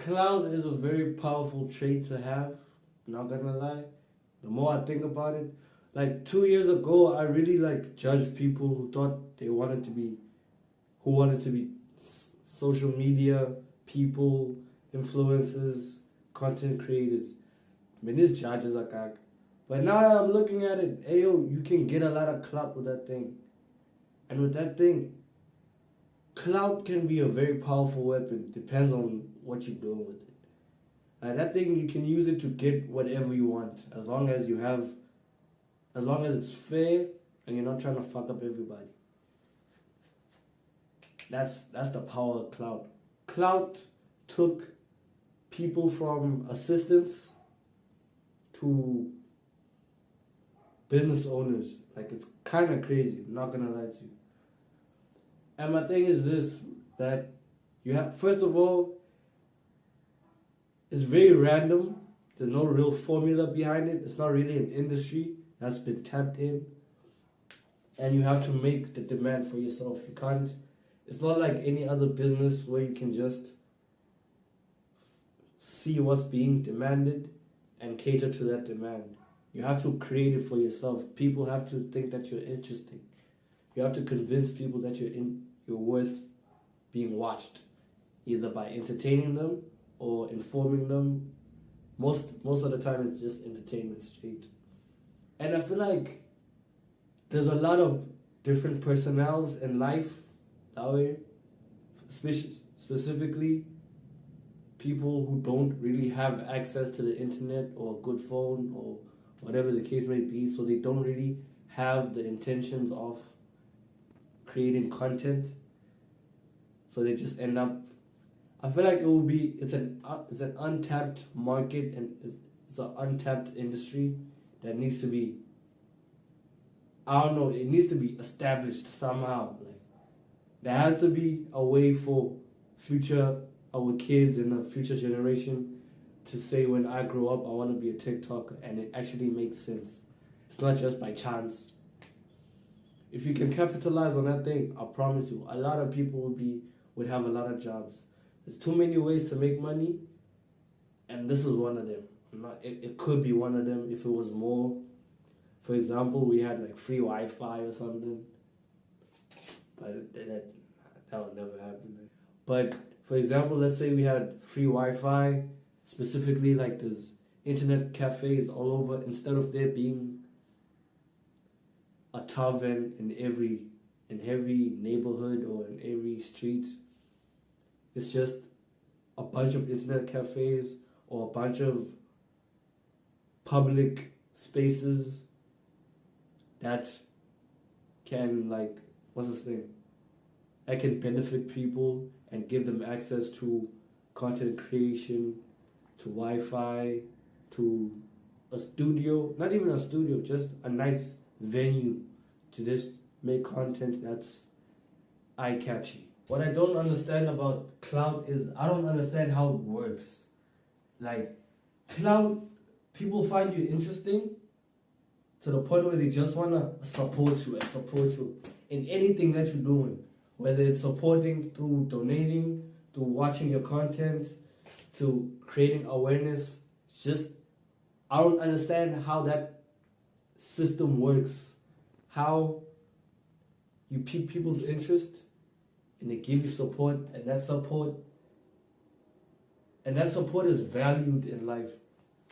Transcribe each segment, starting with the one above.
clout is a very powerful trait to have. Not gonna lie. The more I think about it, like 2 years ago, I really like judged people who thought they wanted to be, who wanted to be social media people, influencers, content creators. Menis judges are kak. But now that I'm looking at it, ayo, you can get a lot of clout with that thing. And with that thing, clout can be a very powerful weapon. Depends on what you're doing with it. And that thing, you can use it to get whatever you want, as long as you have, as long as it's fair and you're not trying to fuck up everybody. That's the power of clout. Clout took people from assistants to business owners. Like, it's kind of crazy. I'm not gonna lie to you. And my thing is this: that you have, first of all, it's very random. There's no real formula behind it. It's not really an industry that's been tapped in. And you have to make the demand for yourself. You can't, it's not like any other business where you can just see what's being demanded and cater to that demand. You have to create it for yourself. People have to think that you're interesting. You have to convince people that you're worth being watched, either by entertaining them or informing them. Most of the time, it's just entertainment straight. And I feel like there's a lot of different personnels in life that way, specifically people who don't really have access to the internet or a good phone or whatever the case may be, so they don't really have the intentions of creating content. So they just end up, I feel like it's an untapped market, and it's an untapped industry that needs to be, I don't know, it needs to be established somehow. Like, there has to be a way for our kids and the future generation to say, when I grow up, I want to be a TikToker, and it actually makes sense. It's not just by chance. If you can capitalize on that thing, I promise you, a lot of people would have a lot of jobs. There's too many ways to make money, and this is one of them. It could be one of them if it was more. For example, we had like free Wi-Fi or something, but that would never happen. But for example, let's say we had free Wi-Fi, specifically like there's internet cafes all over. Instead of there being a tavern in every neighborhood or in every street, it's just a bunch of internet cafes or a bunch of public spaces that can, like, what's this thing? That can benefit people and give them access to content creation, to Wi-Fi, to a studio, not even a studio, just a nice venue to just make content that's eye-catchy. What I don't understand about clout is I don't understand how it works. Like, clout, people find you interesting to the point where they just want to support you in anything that you're doing. Whether it's supporting through donating, through watching your content, to creating awareness. It's just, I don't understand how that system works. How you pique people's interest and they give you support, and that support is valued in life.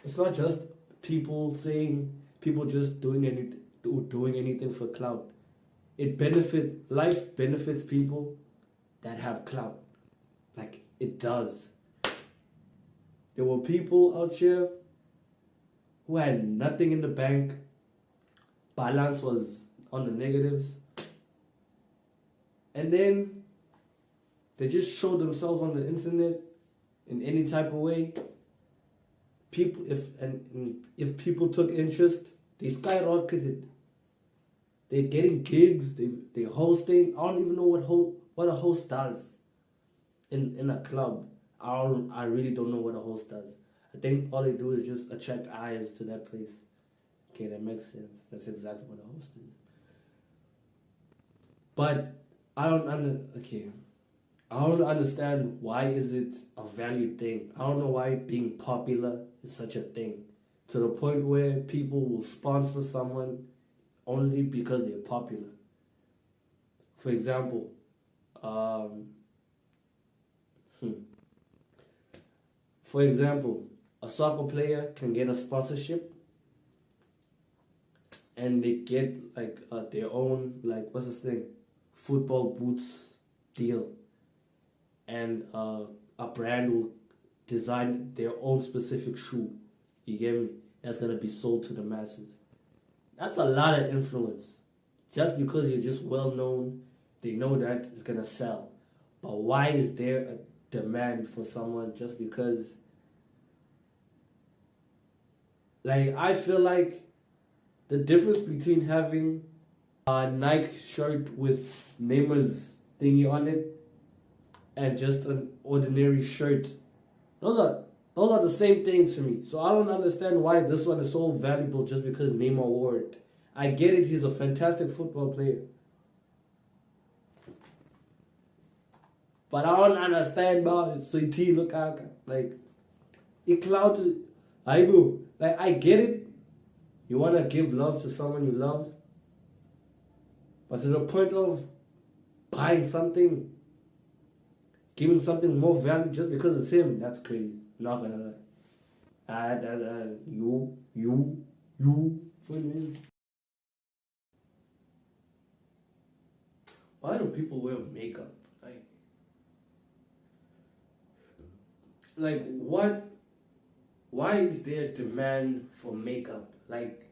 It's not just people just doing anything for clout. Life benefits people that have clout. Like, it does. There were people out here who had nothing in the bank. Balance was on the negatives. And then they just showed themselves on the internet in any type of way. If people took interest, they skyrocketed. They're getting gigs, they're hosting. I don't even know what a host does in a club. I really don't know what a host does. I think all they do is just attract eyes to that place. Okay, that makes sense. That's exactly what a host is. But I I don't understand why is it a valued thing. I don't know why being popular is such a thing. To the point where people will sponsor someone only because they're popular. For example, um, hmm, for example, a soccer player can get a sponsorship and they get like their own like what's this thing, football boots deal, and a brand will design their own specific shoe. You get me? That's gonna be sold to the masses. That's a lot of influence. Just because you're just well known, they know that it's gonna sell. But why is there a demand for someone just because? Like I feel like the difference between having a Nike shirt with Neymar's thingy on it and just an ordinary shirt, those are those are the same thing to me. So I don't understand why this one is so valuable just because Neymar wore it. I get it, he's a fantastic football player. But I don't understand about CT look like it clout I bro. Like I get it. You wanna give love to someone you love, but to the point of buying something, giving something more value just because it's him, that's crazy. Not gonna lie. You, for me. Why do people wear makeup? Like what? Why is there demand for makeup? Like,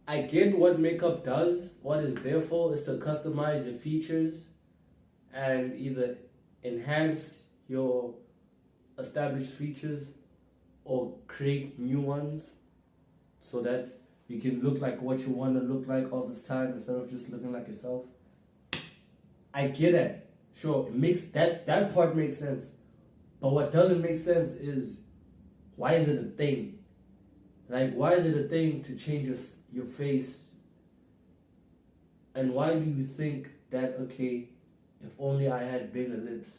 I get what makeup does. What it's there for is to customize your features and either enhance your established features or create new ones so that you can look like what you want to look like all this time instead of just looking like yourself. I get it. Sure, it makes that part makes sense. But what doesn't make sense is why is it a thing? Like why is it a thing to change your face? And why do you think that okay, if only I had bigger lips?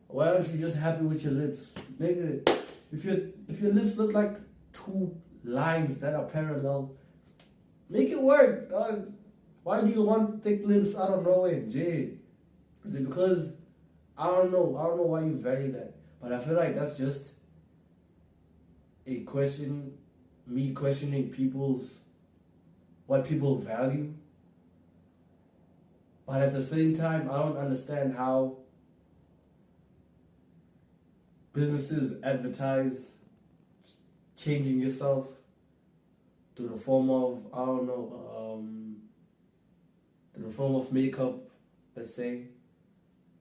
Why aren't you just happy with your lips? Nigga, if your lips look like two lines that are parallel, make it work, dog. Why do you want thick lips out of nowhere, Jay? Is it because I don't know. I don't know why you value that. But I feel like that's just a question, me questioning what people value. But at the same time, I don't understand how businesses advertise changing yourself through the form of, I don't know, through the form of makeup, let's say.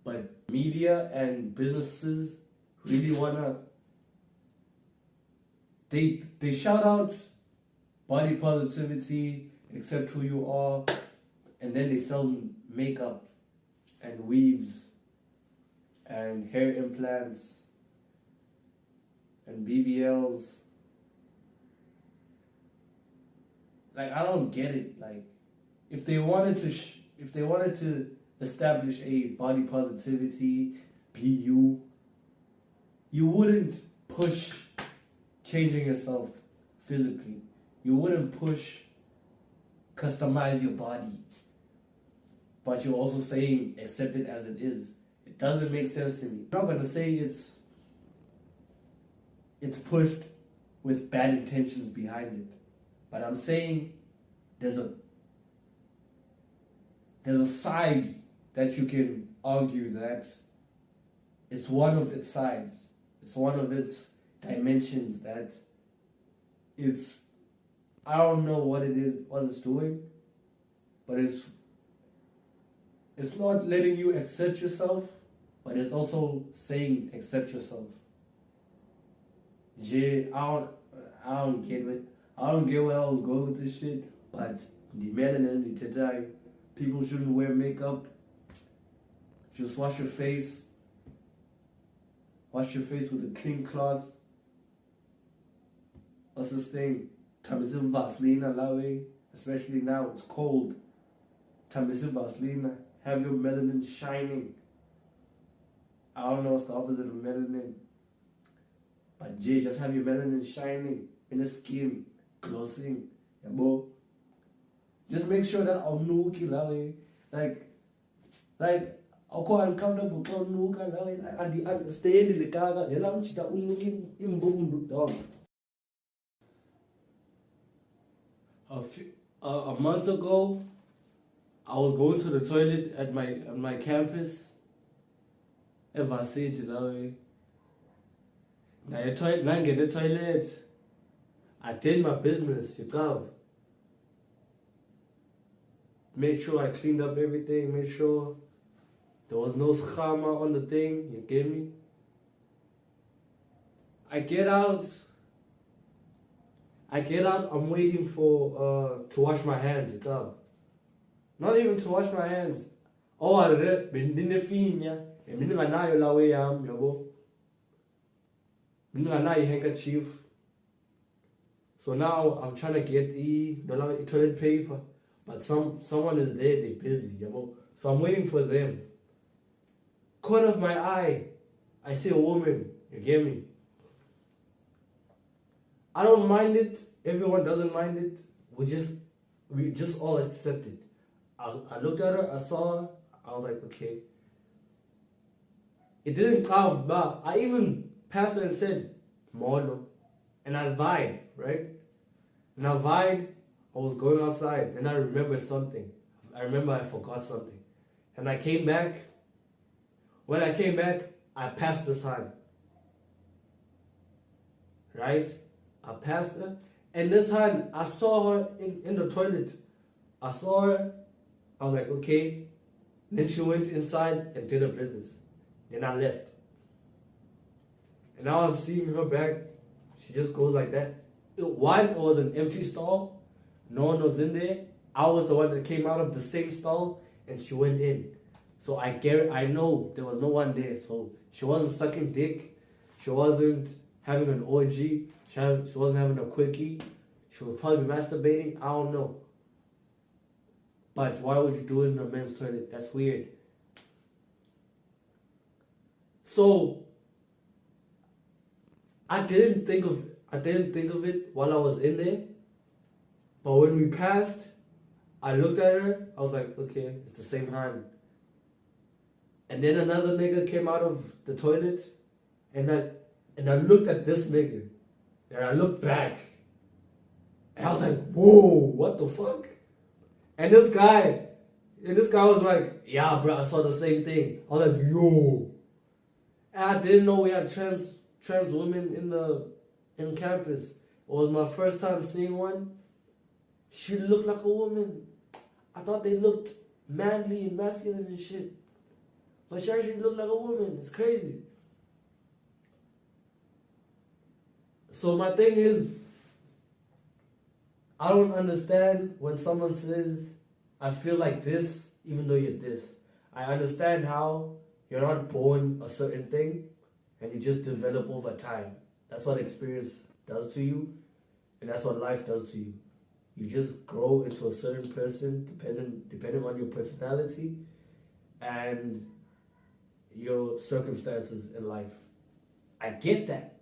But media and businesses really wanna they shout out body positivity, accept who you are, and then they sell makeup and weaves and hair implants and BBLs. Like I don't get it. Like if they wanted to establish a body positivity, be you wouldn't push changing yourself physically. You wouldn't push customize your body. But you're also saying accept it as it is. It doesn't make sense to me. I'm not gonna say it's pushed with bad intentions behind it. But I'm saying there's a side that you can argue that it's one of its sides. It's one of its dimensions that it's I don't know what it is, what it's doing, but it's not letting you accept yourself, but it's also saying accept yourself. I don't get it. I don't get where I was going with this shit, but the melanin, the today, people shouldn't wear makeup. Just wash your face. Wash your face with a clean cloth. What's this thing? Tamizim Vaseline alawe. Especially now, it's cold. Tamizim Vaseline. Have your melanin shining. I don't know what's the opposite of melanin. But Jay, just have your melanin shining in the skin, glossing. Yeah, bro. Just make sure that I'm nookie lawe. Like I'm quite uncomfortable with nooka lawe. And the understand the gaga. Yela mchita unuki imbundu dog. A month ago, I was going to the toilet at my campus. Ever say it lawe. Now your toilet, man, get the toilet. I did my business, you go. Made sure I cleaned up everything, made sure there was no schama on the thing, you get me? I get out, I'm waiting for to wash my hands, you go. Not even to wash my hands. Oh, I read, bindinefina, and minimanayo lawe yam, yabo. Minimanayo handkerchief. So now I'm trying to get the toilet paper. But someone is there, they're busy, you know? So I'm waiting for them. Corner of my eye, I see a woman, you get me? I don't mind it, everyone doesn't mind it. We just all accept it. I looked at her, I saw her, I was like, okay. It didn't come, but I even passed her and said, Mono. And I vibed, right? And I vibed. I was going outside, and I remembered something. I remember I forgot something. And I came back. When I came back, I passed the sign. Right? I passed her. And this time, I saw her in the toilet. I saw her. I was like, okay. And then she went inside and did her business. Then I left. And now I'm seeing her back. She just goes like that. One, it was an empty stall. No one was in there. I was the one that came out of the same stall and she went in. So I know there was no one there. So she wasn't sucking dick. She wasn't having an orgy. She wasn't having a quickie. She was probably masturbating. I don't know. But why would you do it in a men's toilet? That's weird. So I didn't think of it while I was in there. But when we passed, I looked at her, I was like, okay, it's the same hand. And then another nigga came out of the toilet, and I looked at this nigga, and I looked back, and I was like, whoa, what the fuck? And this guy was like, yeah, bro, I saw the same thing. I was like, yo. And I didn't know we had trans women in campus. It was my first time seeing one. She looked like a woman. I thought they looked manly and masculine and shit. But she actually looked like a woman. It's crazy. So my thing is, I don't understand when someone says, I feel like this, even though you're this. I understand how you're not born a certain thing and you just develop over time. That's what experience does to you, and that's what life does to you. You just grow into a certain person depending on your personality and your circumstances in life. I get that.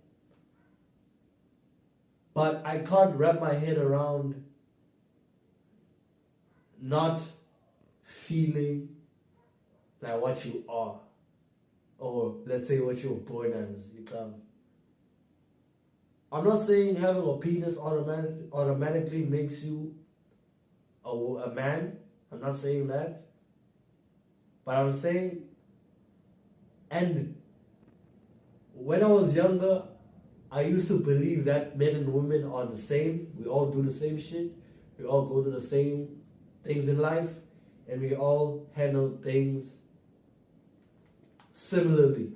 But I can't wrap my head around not feeling like what you are. Or let's say what you were born as. You come. I'm not saying having a penis automatically makes you a man. I'm not saying that. But I'm saying, and when I was younger, I used to believe that men and women are the same. We all do the same shit. We all go to the same things in life. And we all handle things similarly.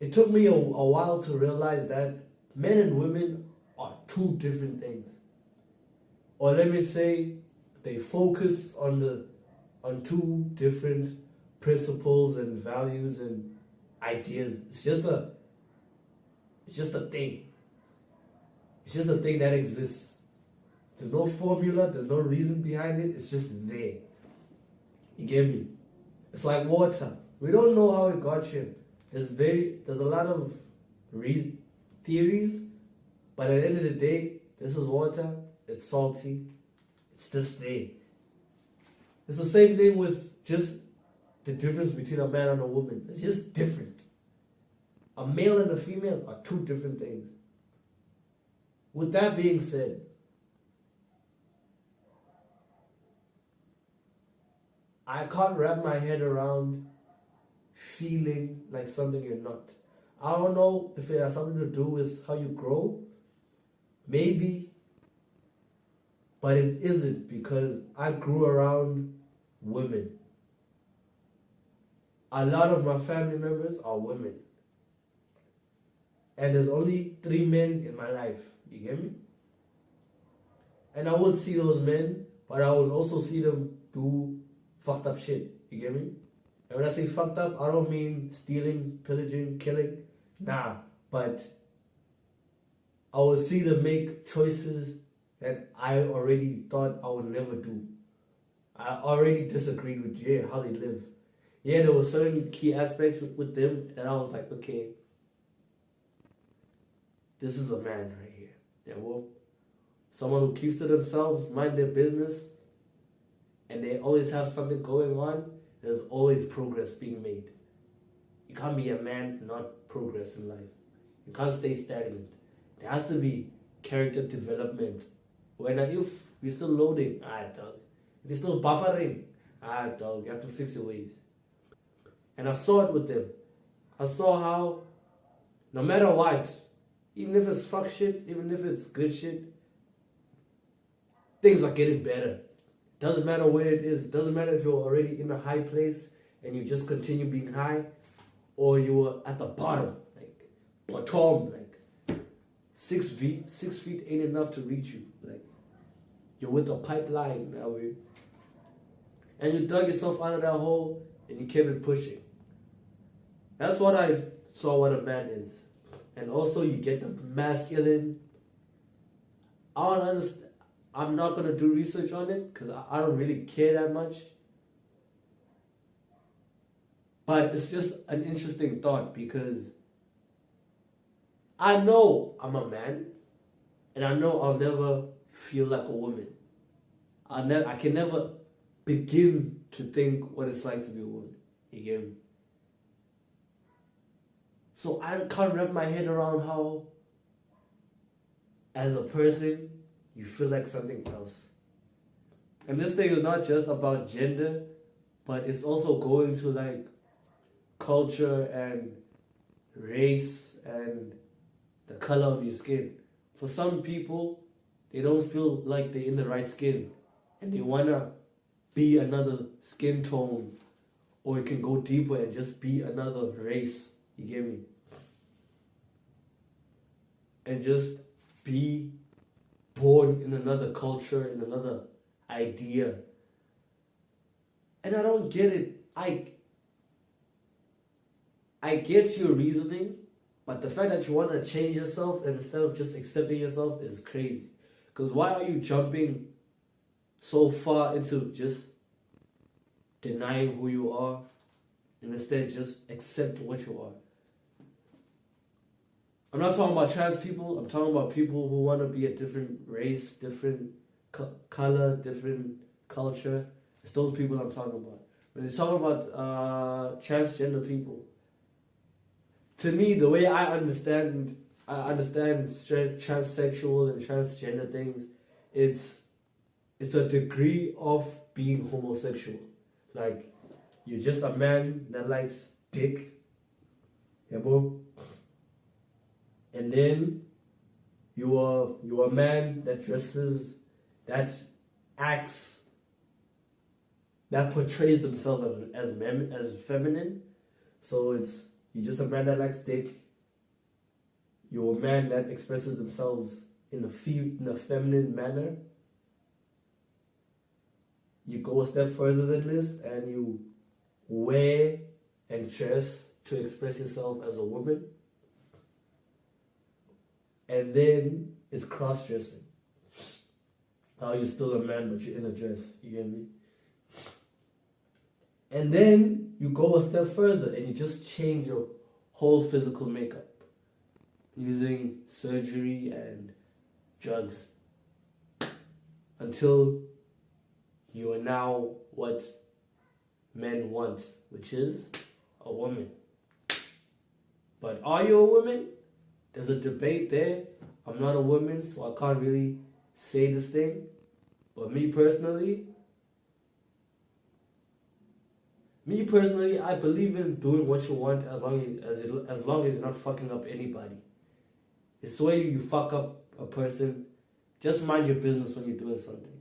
It took me a while to realize that men and women are two different things. Or let me say, they focus on two different principles and values and ideas. It's just a thing. It's just a thing that exists. There's no formula, there's no reason behind it, it's just there. You get me? It's like water. We don't know how it got here. There's a lot of theories, but at the end of the day, this is water. It's salty. It's this day. It's the same thing with just the difference between a man and a woman. It's just different. A male and a female are two different things. With that being said, I can't wrap my head around feeling like something you're not. I don't know if it has something to do with how you grow. Maybe. But it isn't, because I grew around women. A lot of my family members are women. And there's only 3 men in my life. You get me? And I would see those men, but I would also see them do fucked up shit. You get me? And when I say fucked up, I don't mean stealing, pillaging, killing. Nah. But I would see them make choices that I already thought I would never do. I already disagreed with how they live. Yeah, there were certain key aspects with them that I was like, okay, this is a man right here. Yeah, well, someone who keeps to themselves, mind their business, and they always have something going on. There's always progress being made. You can't be a man and not progress in life. You can't stay stagnant. There has to be character development. If you're still loading, dog. If you're still buffering, dog, you have to fix your ways. And I saw it with them. I saw how, no matter what, even if it's fuck shit, even if it's good shit, things are getting better. Doesn't matter where it is. Doesn't matter if you're already in a high place and you just continue being high, or you were at the bottom, like bottom, like 6 feet. 6 feet ain't enough to reach you. Like you're with a pipeline that way, and you dug yourself out of that hole and you kept it pushing. That's what I saw what a man is. And also you get the masculine. I don't understand. I'm not going to do research on it because I don't really care that much. But it's just an interesting thought, because I know I'm a man and I know I'll never feel like a woman. I can never begin to think what it's like to be a woman. You get me? So I can't wrap my head around how, as a person, you feel like something else. And this thing is not just about gender, but it's also going to like culture and race and the color of your skin. For some people, they don't feel like they're in the right skin and they want to be another skin tone, or it can go deeper and just be another race. You get me? And just be born in another culture, in another idea. And I don't get it. I get your reasoning, but the fact that you want to change yourself instead of just accepting yourself is crazy. Because why are you jumping so far into just denying who you are and instead just accept what you are? I'm not talking about trans people. I'm talking about people who want to be a different race, different color, different culture. It's those people I'm talking about. When you're talking about transgender people, to me, the way I understand transsexual and transgender things, it's a degree of being homosexual. Like, you're just a man that likes dick. Yeah, boom. And then you're a man that dresses, that acts, that portrays themselves as feminine. So you're just a man that likes dick. You're a man that expresses themselves in a feminine manner. You go a step further than this and you wear and dress to express yourself as a woman. And then it's cross-dressing. How you're still a man but you're in a dress. You get me? And then you go a step further and you just change your whole physical makeup using surgery and drugs until you are now what men want, which is a woman. But are you a woman? There's a debate there. I'm not a woman, so I can't really say this thing. But me personally, I believe in doing what you want as long as you're not fucking up anybody. It's the way you fuck up a person. Just mind your business when you're doing something.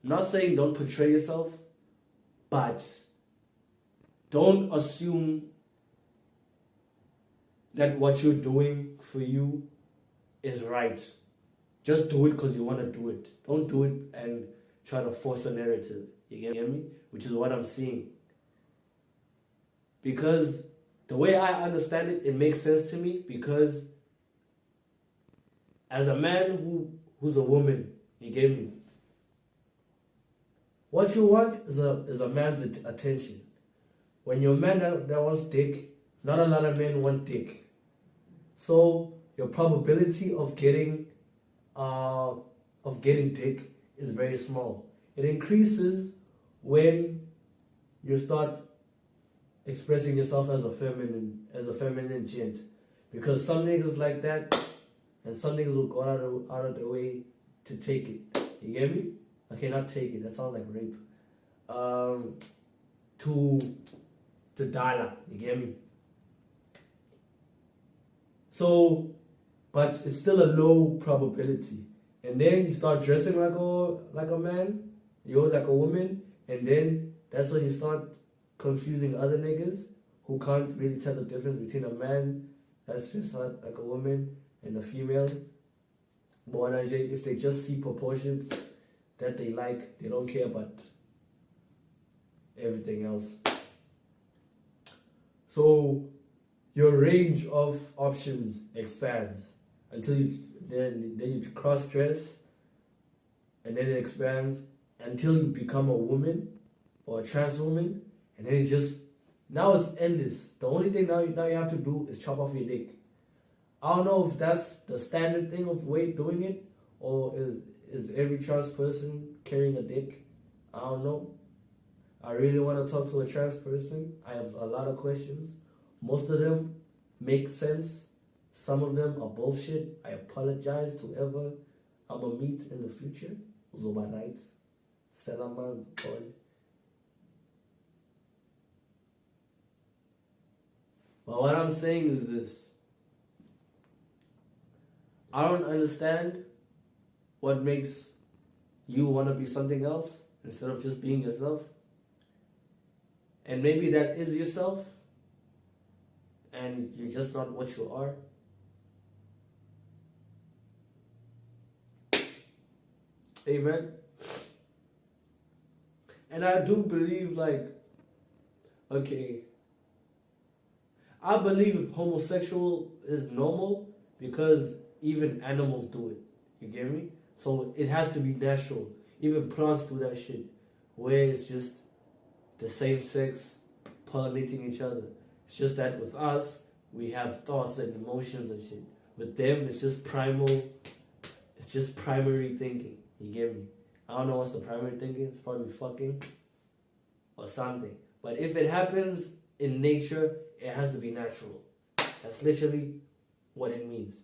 I'm not saying don't portray yourself, but don't assume that what you're doing for you is right. Just do it because you want to do it. Don't do it and try to force a narrative. You get me? Which is what I'm seeing. Because the way I understand it, it makes sense to me because as a man who's a woman, you get me? What you want is a man's attention. When you're a man that wants dick, not a lot of men want dick. So your probability of getting dick is very small. It increases when you start expressing yourself as a feminine gent. Because some niggas like that, and some niggas will go out of their way to take it. You get me? Okay, not take it. That sounds like rape. To dollar. You get me? So, but it's still a low probability. And then you start dressing like a man, you're like a woman, and then that's when you start confusing other niggas who can't really tell the difference between a man that's just like a woman and a female. But if they just see proportions that they like, they don't care about everything else. So your range of options expands until you cross dress, and then it expands until you become a woman or a trans woman, and then now it's endless. The only thing now you have to do is chop off your dick. I don't know if that's the standard thing of way doing it, or is every trans person carrying a dick. I don't know. I really want to talk to a trans person. I have a lot of questions. Most of them make sense. Some of them are bullshit. I apologize to whoever I'm going to meet in the future. Uzoba right. Salaman boy. But what I'm saying is this. I don't understand what makes you want to be something else instead of just being yourself. And maybe that is yourself, and you're just not what you are. Amen. And I do believe, I believe homosexual is normal because even animals do it. You get me? So it has to be natural. Even plants do that shit, where it's just the same sex pollinating each other. It's just that with us, we have thoughts and emotions and shit. With them, it's just primary thinking. You get me? I don't know what's the primary thinking. It's probably fucking or something. But if it happens in nature, it has to be natural. That's literally what it means.